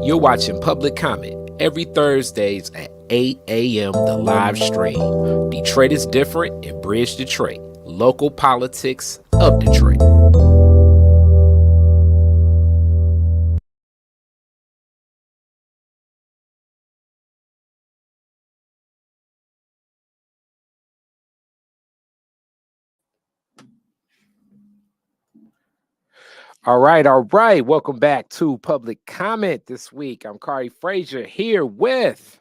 You're watching Public Comment every Thursdays at 8 a.m. The live stream. Detroit is different and Bridge Detroit. Local politics of Detroit. All right. Welcome back to Public Comment this week. I'm Khary Frazier here with.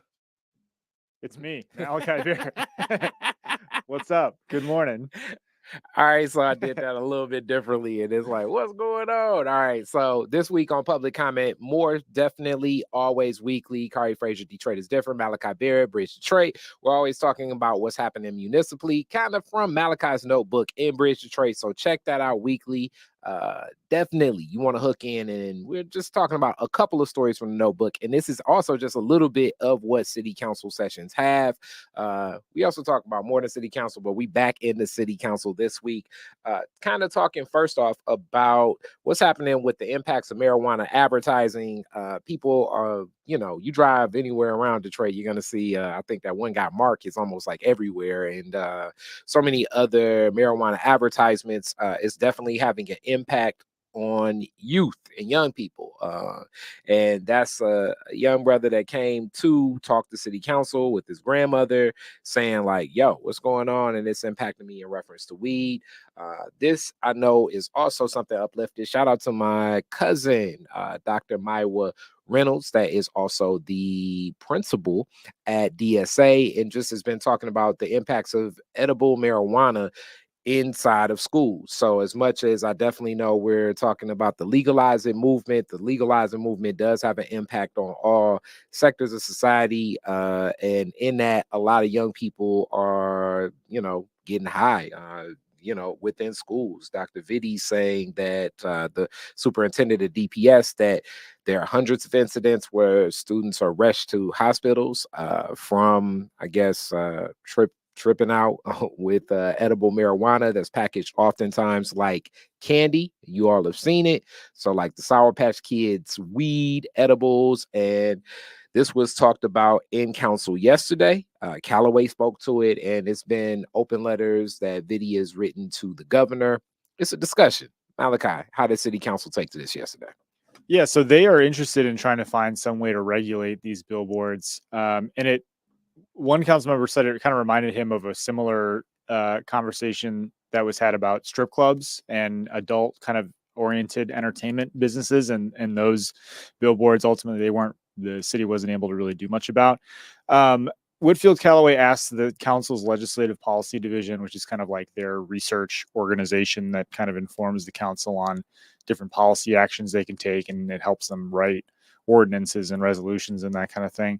It's me, Malachi Barrett. What's up? Good morning. All right, so I did that a little bit differently, and it's like, what's going on? All right, so this week on Public Comment, more definitely always weekly. Khary Frazier, Detroit is different. Malachi Barrett, Bridge Detroit. We're always talking about what's happening municipally, kind of from Malachi's notebook in Bridge Detroit. So check that out weekly. Definitely you want to hook in, and we're just talking about a couple of stories from the notebook, and this is also just a little bit of what city council sessions have. We also talk about more than city council, but we back in the city council this week, kind of talking first off about what's happening with the impacts of marijuana advertising. People are, you drive anywhere around Detroit, you're gonna see, I think that one guy Mark is almost like everywhere, and so many other marijuana advertisements. Is definitely having an impact on youth and young people. And that's a young brother that came to talk to city council with his grandmother saying like, yo, what's going on? And it's impacting me in reference to weed. This I know is also something uplifted. Shout out to my cousin, Dr. Maiwa Reynolds, that is also the principal at DSA and just has been talking about the impacts of edible marijuana inside of schools. So as much as I definitely know we're talking about the legalizing movement does have an impact on all sectors of society. And in that, a lot of young people are, getting high. Within schools. Dr. Vitti saying that the superintendent of DPS that there are hundreds of incidents where students are rushed to hospitals from, I guess, tripping out with edible marijuana that's packaged oftentimes like candy. You all have seen it. So like the Sour Patch Kids weed edibles, and this was talked about in council yesterday. Calloway spoke to it, and it's been open letters that Vitti has written to the governor. It's a discussion. Malachi, how did city council take to this yesterday? Yeah, so they are interested in trying to find some way to regulate these billboards. One council member said it kind of reminded him of a similar conversation that was had about strip clubs and adult kind of oriented entertainment businesses, and those billboards ultimately the city wasn't able to really do much about. Whitfield-Calloway asked the council's legislative policy division, which is kind of like their research organization that kind of informs the council on different policy actions they can take, and it helps them write ordinances and resolutions and that kind of thing.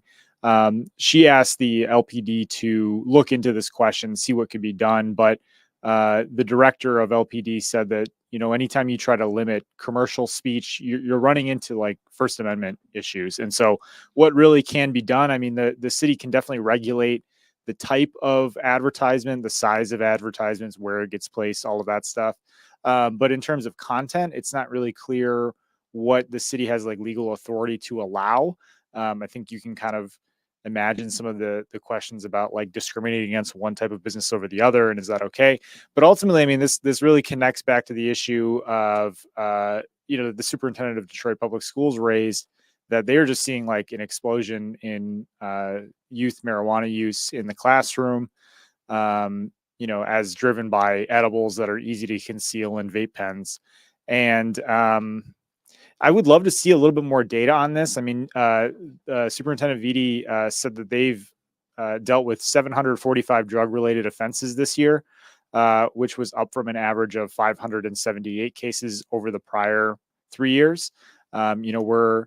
She asked the LPD to look into this question, see what could be done. But the director of LPD said that, anytime you try to limit commercial speech, you're running into like First Amendment issues. And so what really can be done, I mean, the city can definitely regulate the type of advertisement, the size of advertisements, where it gets placed, all of that stuff. But in terms of content, it's not really clear what the city has like legal authority to allow. I think you can kind of imagine some of the questions about like discriminating against one type of business over the other, and is that okay? But ultimately, I mean, this really connects back to the issue of the superintendent of Detroit Public Schools raised that they are just seeing like an explosion in youth marijuana use in the classroom, as driven by edibles that are easy to conceal in vape pens. And I would love to see a little bit more data on this. I mean, Superintendent Vitti said that they've dealt with 745 drug-related offenses this year, which was up from an average of 578 cases over the prior 3 years. We're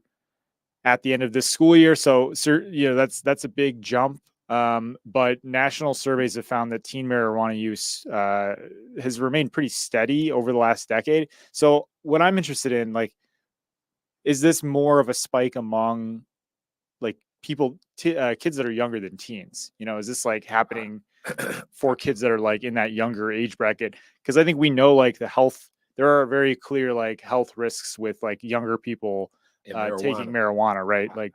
at the end of this school year, so that's a big jump. But national surveys have found that teen marijuana use has remained pretty steady over the last decade. So what I'm interested in, like, is this more of a spike among like people, kids that are younger than teens? Is this like happening for kids that are like in that younger age bracket? Because I think we know like there are very clear like health risks with like younger people taking marijuana, right? Like,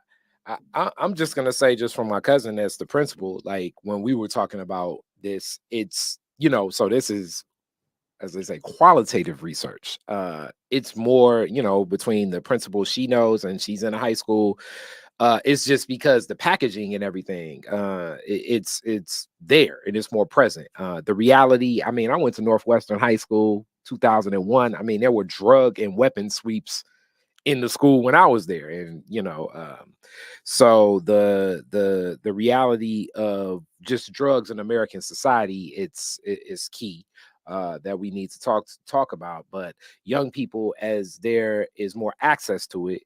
I'm just gonna say, just from my cousin as the principal, like when we were talking about this, it's so this is, as they say, qualitative research. It's more, between the principal, she knows, and she's in a high school. It's just because the packaging and everything, it's there and it's more present. The reality, I mean, I went to Northwestern High School 2001. I mean, there were drug and weapon sweeps in the school when I was there, and so the reality of just drugs in American society, it's key, that we need to talk about. But young people, as there is more access to it,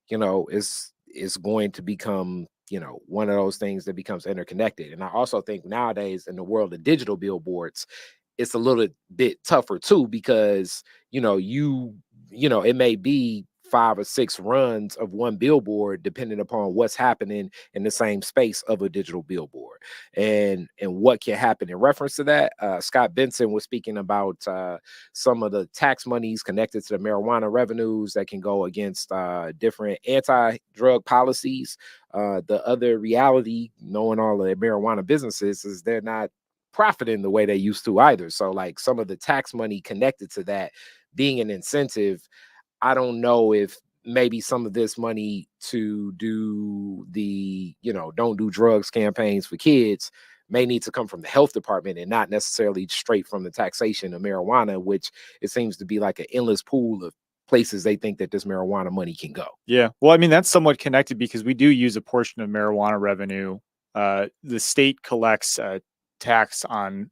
is going to become, one of those things that becomes interconnected. And I also think nowadays, in the world of digital billboards, it's a little bit tougher too, because it may be 5 or 6 runs of one billboard, depending upon what's happening in the same space of a digital billboard, and what can happen in reference to that. Scott Benson was speaking about some of the tax monies connected to the marijuana revenues that can go against different anti-drug policies. The other reality, knowing all of the marijuana businesses, is they're not profiting the way they used to either. So like some of the tax money connected to that being an incentive, I don't know if maybe some of this money to do the, don't do drugs campaigns for kids may need to come from the health department and not necessarily straight from the taxation of marijuana, which it seems to be like an endless pool of places they think that this marijuana money can go. Yeah. Well, I mean, that's somewhat connected because we do use a portion of marijuana revenue. The state collects tax on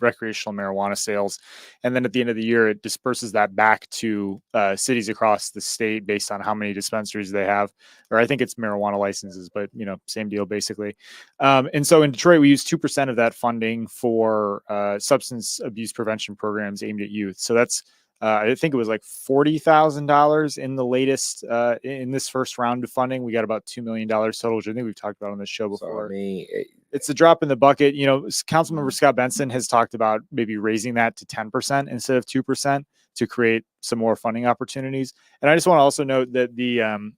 recreational marijuana sales, and then at the end of the year it disperses that back to cities across the state based on how many dispensaries they have, or I think it's marijuana licenses, but same deal basically. And so in Detroit we use 2% of that funding for substance abuse prevention programs aimed at youth. So that's I think it was like $40,000 in the latest in this first round of funding. We got about $2 million total, which I think we've talked about on this show before. So, I mean, it's a drop in the bucket. Councilmember Scott Benson has talked about maybe raising that to 10% instead of 2% to create some more funding opportunities. And I just want to also note that the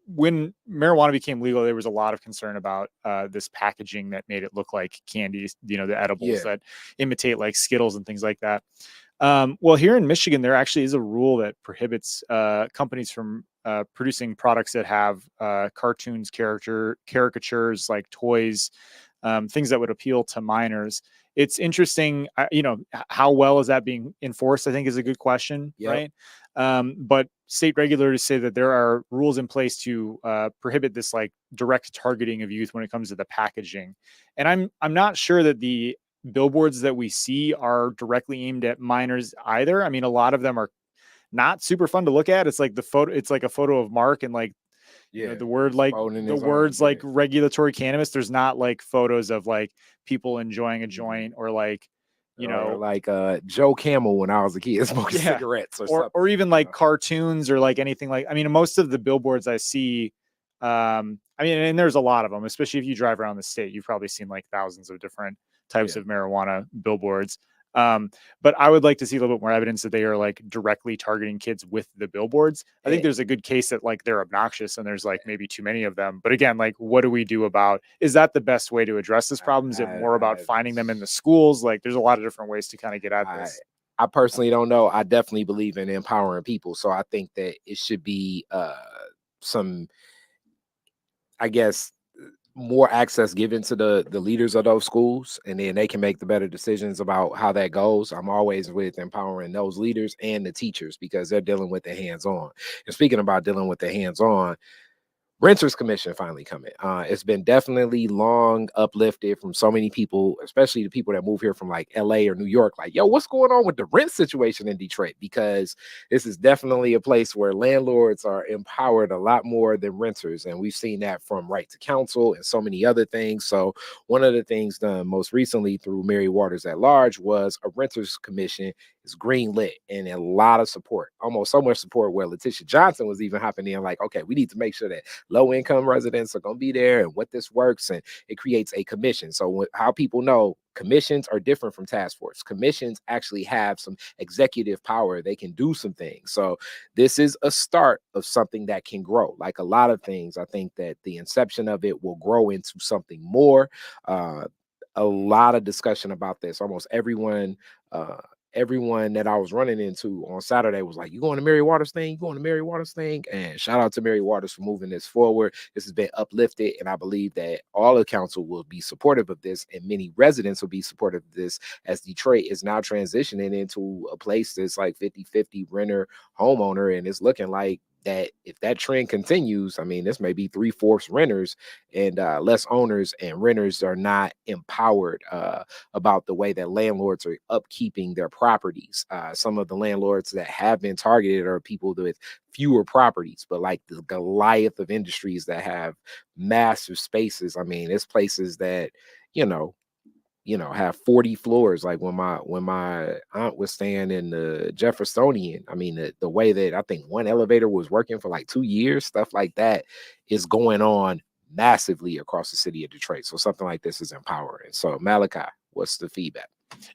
when marijuana became legal, there was a lot of concern about this packaging that made it look like candies, the edibles that imitate like Skittles and things like that. Well, here in Michigan, there actually is a rule that prohibits companies from producing products that have cartoons, caricatures, like toys, things that would appeal to minors. It's interesting, how well is that being enforced? I think is a good question, right? But state regulators say that there are rules in place to prohibit this like direct targeting of youth when it comes to the packaging. And I'm not sure that the billboards that we see are directly aimed at minors either. I mean, a lot of them are not super fun to look at. It's like it's like a photo of Mark and like the word like the words like regulatory cannabis. There's not like photos of like people enjoying a joint or like like Joe Camel when I was a kid smoking cigarettes or even like cartoons or like anything like. I mean, most of the billboards I see, I mean, and there's a lot of them, especially if you drive around the state. You've probably seen like thousands of different types of marijuana billboards. But I would like to see a little bit more evidence that they are like directly targeting kids with the billboards. I think there's a good case that like they're obnoxious and there's like maybe too many of them. But again, like what do we do about, is that the best way to address this problem? Is it more about finding them in the schools? Like there's a lot of different ways to kind of get at this. I personally don't know. I definitely believe in empowering people. So I think that it should be some, I guess, more access given to the leaders of those schools, and then they can make the better decisions about how that goes. I'm always with empowering those leaders and the teachers because they're dealing with the hands-on. And speaking about dealing with the hands-on, Renters Commission finally coming. It's been definitely long uplifted from so many people, especially the people that move here from like LA or New York. Like, yo, what's going on with the rent situation in Detroit? Because this is definitely a place where landlords are empowered a lot more than renters. And we've seen that from right to counsel and so many other things. So one of the things done most recently through Mary Waters At-Large was a Renters Commission is green lit and a lot of support, almost so much support where Letitia Johnson was even hopping in like, okay, we need to make sure that low income residents are going to be there and what this works, and it creates a commission. So how people know commissions are different from task force. Commissions actually have some executive power. They can do some things. So this is a start of something that can grow. Like a lot of things, I think that the inception of it will grow into something more. A lot of discussion about this. Almost everyone that I was running into on Saturday was like, "You going to Mary Waters thing? You going to Mary Waters thing?" And shout out to Mary Waters for moving this forward. This has been uplifted, and I believe that all of council will be supportive of this, and many residents will be supportive of this, as Detroit is now transitioning into a place that's like 50-50 renter homeowner, and it's looking like that if that trend continues, I mean, this may be 3/4 renters and less owners, and renters are not empowered about the way that landlords are upkeeping their properties. Some of the landlords that have been targeted are people with fewer properties, but like the Goliath of industries that have massive spaces. I mean, it's places that, you know, have 40 floors. Like when my aunt was staying in the Jeffersonian, I mean, the way that I think one elevator was working for like 2 years, stuff like that is going on massively across the city of Detroit. So something like this is empowering. So Malachi, what's the feedback?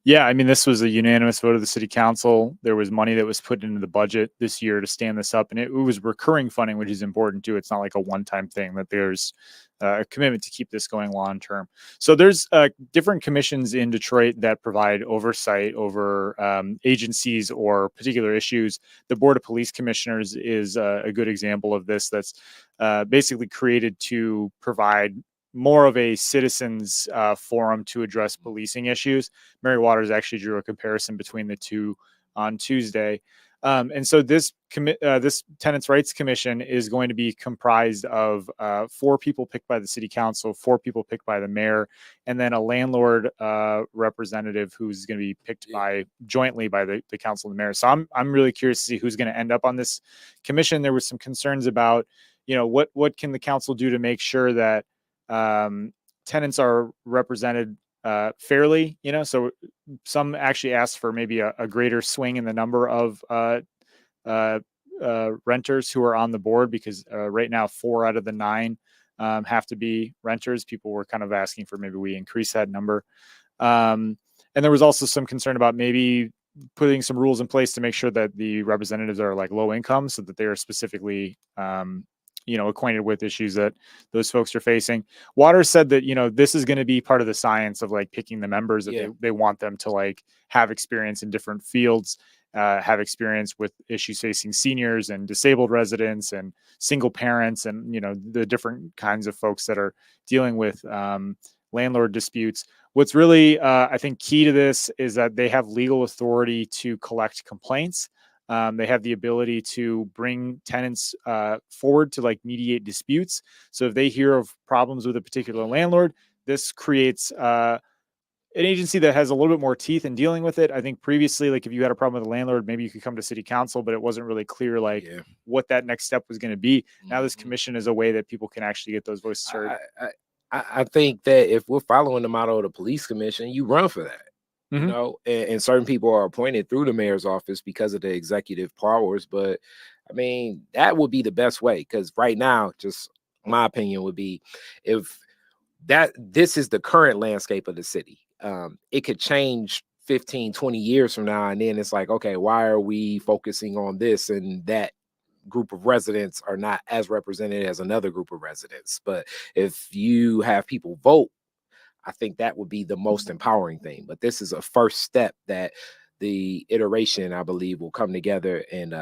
Yeah, I mean, this was a unanimous vote of the city council. There was money that was put into the budget this year to stand this up, and it was recurring funding, which is important too. It's not like a one-time thing, that there's a commitment to keep this going long term. So there's different commissions in Detroit that provide oversight over agencies or particular issues. The Board of Police Commissioners is a good example of this. That's basically created to provide more of a citizens forum to address policing issues. Mary Waters actually drew a comparison between the two on Tuesday. And so this Tenants' Rights Commission is going to be comprised of 4 people picked by the city council, 4 people picked by the mayor, and then a landlord representative who's going to be picked jointly by the council and the mayor. So I'm really curious to see who's going to end up on this commission. There was some concerns about, what can the council do to make sure that tenants are represented fairly, so some actually asked for maybe a greater swing in the number of renters who are on the board, because right now 4 out of the 9 have to be renters. People were kind of asking for maybe we increase that number. And there was also some concern about maybe putting some rules in place to make sure that the representatives are like low income, so that they are specifically acquainted with issues that those folks are facing. Waters said that, this is going to be part of the science of like picking the members, that they want them to like have experience in different fields, have experience with issues facing seniors and disabled residents and single parents, and, the different kinds of folks that are dealing with landlord disputes. What's really, I think, key to this is that they have legal authority to collect complaints. They have the ability to bring tenants forward to like mediate disputes. So if they hear of problems with a particular landlord, this creates an agency that has a little bit more teeth in dealing with it. I think previously, like if you had a problem with a landlord, maybe you could come to city council, but it wasn't really clear what that next step was going to be. Now this commission is a way that people can actually get those voices heard. I think that if we're following the model of the police commission, you run for that. And certain people are appointed through the mayor's office because of the executive powers. But I mean, that would be the best way, because right now, just my opinion would be, if this is the current landscape of the city, it could change 15-20 years from now, and then it's like, okay, why are we focusing on this, and that group of residents are not as represented as another group of residents? But if you have people vote, I think that would be the most empowering thing. But this is a first step that the iteration, I believe, will come together and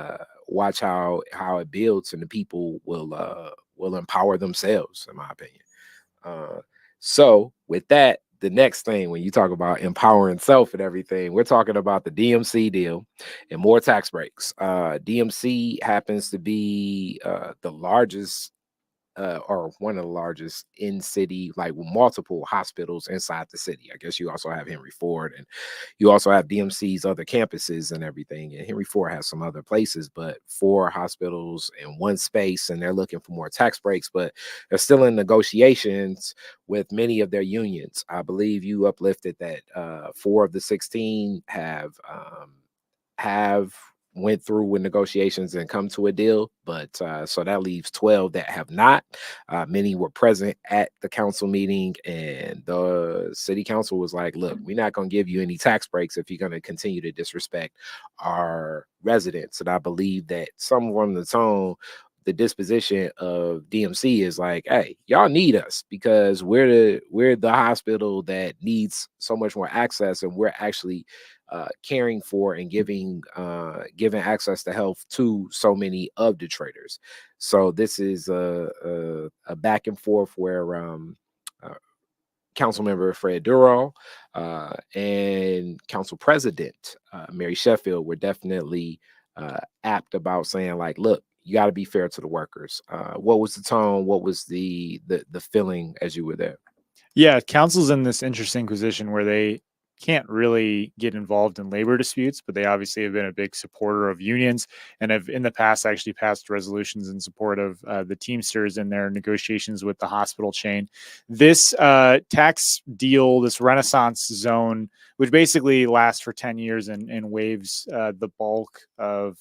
watch how it builds, and the people will empower themselves, in my opinion. So with that, the next thing, when you talk about empowering self and everything, we're talking about the DMC deal and more tax breaks. DMC happens to be the largest or one of the largest in city, like with multiple hospitals inside the city. I guess you also have Henry Ford, and you also have DMC's other campuses and everything. And Henry Ford has some other places, but 4 hospitals in one space, and they're looking for more tax breaks, but they're still in negotiations with many of their unions. I believe you uplifted that 4 of the 16 have went through with negotiations and come to a deal, but so that leaves 12 that have not. Many were present at the council meeting, and the city council was like, look, we're not going to give you any tax breaks if you're going to continue to disrespect our residents. And I believe that some from the tone, the disposition of DMC is like, hey, y'all need us because we're the hospital that needs so much more access, and we're actually caring for and giving access to health to so many of the traders. So this is a back and forth where uh, Councilmember Fred Durrell and Council President Mary Sheffield were definitely apt about saying, like, look, you got to be fair to the workers. What was the tone? What was the feeling as you were there? Yeah, council's in this interesting position where they can't really get involved in labor disputes, but they obviously have been a big supporter of unions and have in the past actually passed resolutions in support of the Teamsters in their negotiations with the hospital chain. This tax deal, this Renaissance zone, which basically lasts for 10 years and waives the bulk of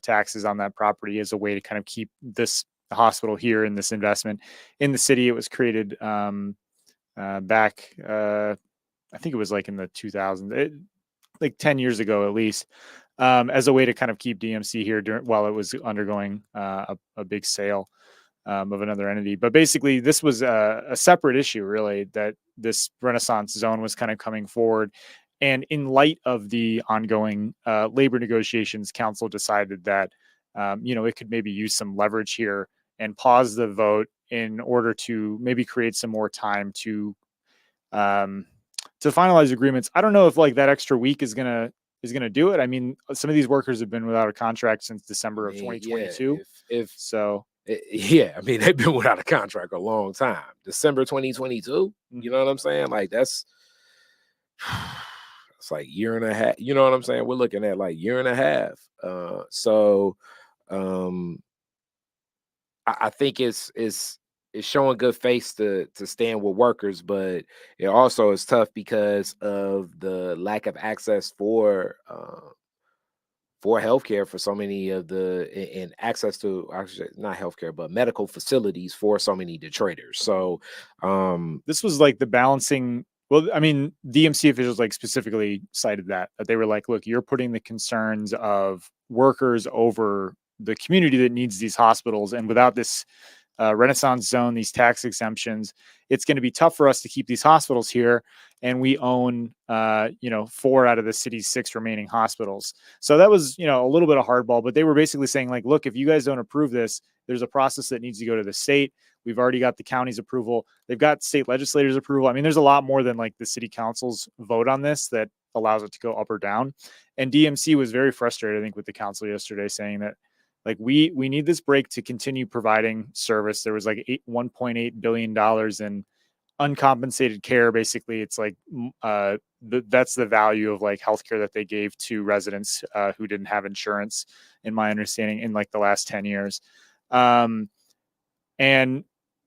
taxes on that property as a way to kind of keep this hospital here in this investment in the city. It was created back I think it was like in the 2000s, like 10 years ago at least, as a way to kind of keep DMC here while it was undergoing a big sale of another entity. But basically, this was a separate issue, really, that this Renaissance zone was kind of coming forward. And in light of the ongoing labor negotiations, council decided that it could maybe use some leverage here and pause the vote in order to maybe create some more time to finalize agreements. I don't know if like that extra week is gonna do it. I mean, some of these workers have been without a contract since December of 2022. Yeah, So yeah, I mean, they've been without a contract a long time. December 2022. You know what I'm saying? Like that's it's like year and a half. You know what I'm saying? We're looking at like year and a half. So I think it's showing good face to stand with workers, but it also is tough because of the lack of access for healthcare for so many of and access to actually not healthcare but medical facilities for so many Detroiters. So this was like the balancing. Well, I mean, DMC officials like specifically cited that they were like, look, you're putting the concerns of workers over the community that needs these hospitals, and without this Renaissance zone, these tax exemptions, it's going to be tough for us to keep these hospitals here. And we own, 4 out of the city's 6 remaining hospitals. So that was, a little bit of hardball, but they were basically saying like, look, if you guys don't approve this, there's a process that needs to go to the state. We've already got the county's approval. They've got state legislators' approval. I mean, there's a lot more than like the city council's vote on this that allows it to go up or down. And DMC was very frustrated, I think, with the council yesterday, saying that like we need this break to continue providing service. There was like $1.8 billion in uncompensated care. Basically, it's like that's the value of like healthcare that they gave to residents who didn't have insurance, in my understanding, in like the last 10 years. And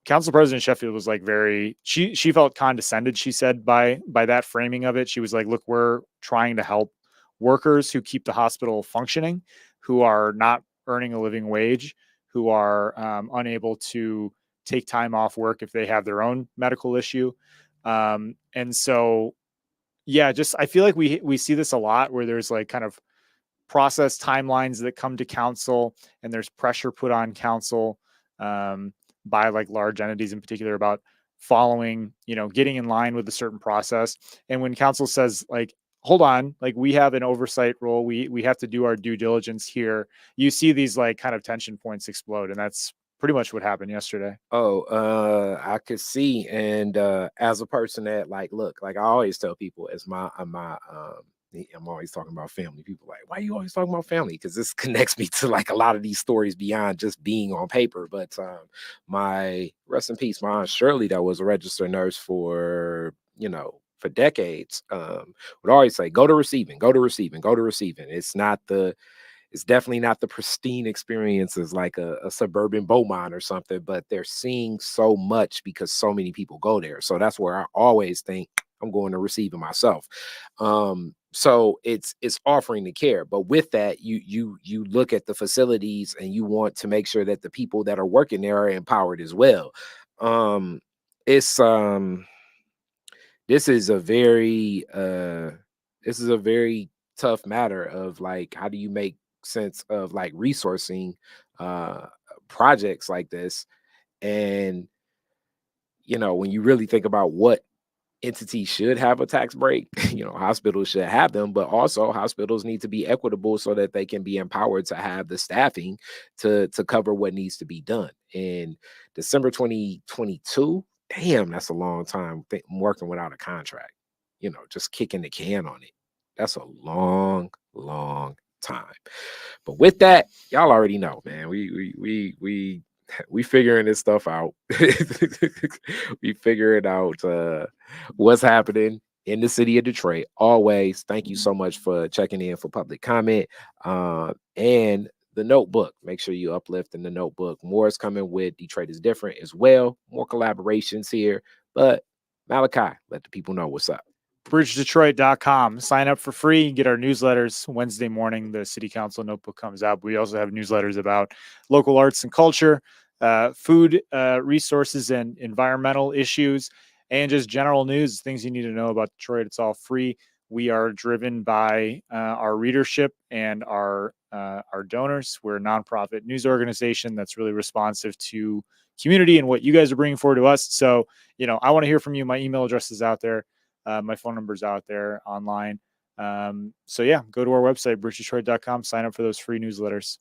Council President Sheffield was like she felt condescended, she said, by that framing of it. She was like, look, we're trying to help workers who keep the hospital functioning, who are not earning a living wage, who are unable to take time off work if they have their own medical issue. And so, yeah, just I feel like we see this a lot where there's like kind of process timelines that come to council and there's pressure put on council by like large entities in particular about following, getting in line with a certain process. And when council says like, hold on, like we have an oversight role, we have to do our due diligence here, you see these like kind of tension points explode. And that's pretty much what happened yesterday. I could see. And as a person that look, like I always tell people, as I'm always talking about family. People like, why are you always talking about family? Because this connects me to like a lot of these stories beyond just being on paper. But my rest in peace, my aunt Shirley, that was a registered nurse for decades, would always say, go to receiving, go to receiving, go to receiving. It's definitely not the pristine experiences like a suburban Beaumont or something, but they're seeing so much because so many people go there. So that's where I always think I'm going to receiving myself. so it's offering the care, but with that, you look at the facilities and you want to make sure that the people that are working there are empowered as well. It's this is a very this is a very tough matter of like, how do you make sense of like resourcing uh projects like this? And when you really think about what entities should have a tax break, hospitals should have them, but also hospitals need to be equitable so that they can be empowered to have the staffing to cover what needs to be done. In December 2022, damn, that's a long time working without a contract, just kicking the can on it. That's a long, long time. But with that, y'all already know, man. We figuring this stuff out. We figuring out what's happening in the city of Detroit. Always, thank you so much for checking in for public comment. And the notebook. Make sure you uplift in the notebook. More is coming with Detroit is Different as well. More collaborations here. But Malachi, let the people know what's up. bridgedetroit.com. Sign up for free. Get our newsletters. Wednesday morning, the city council notebook comes out. We also have newsletters about local arts and culture, food resources and environmental issues, and just general news, things you need to know about Detroit. It's all free. We are driven by our readership and our donors. We're a nonprofit news organization that's really responsive to community and what you guys are bringing forward to us. So, I want to hear from you. My email address is out there. My phone number's out there online. So yeah, go to our website, bridgedetroit.com, sign up for those free newsletters.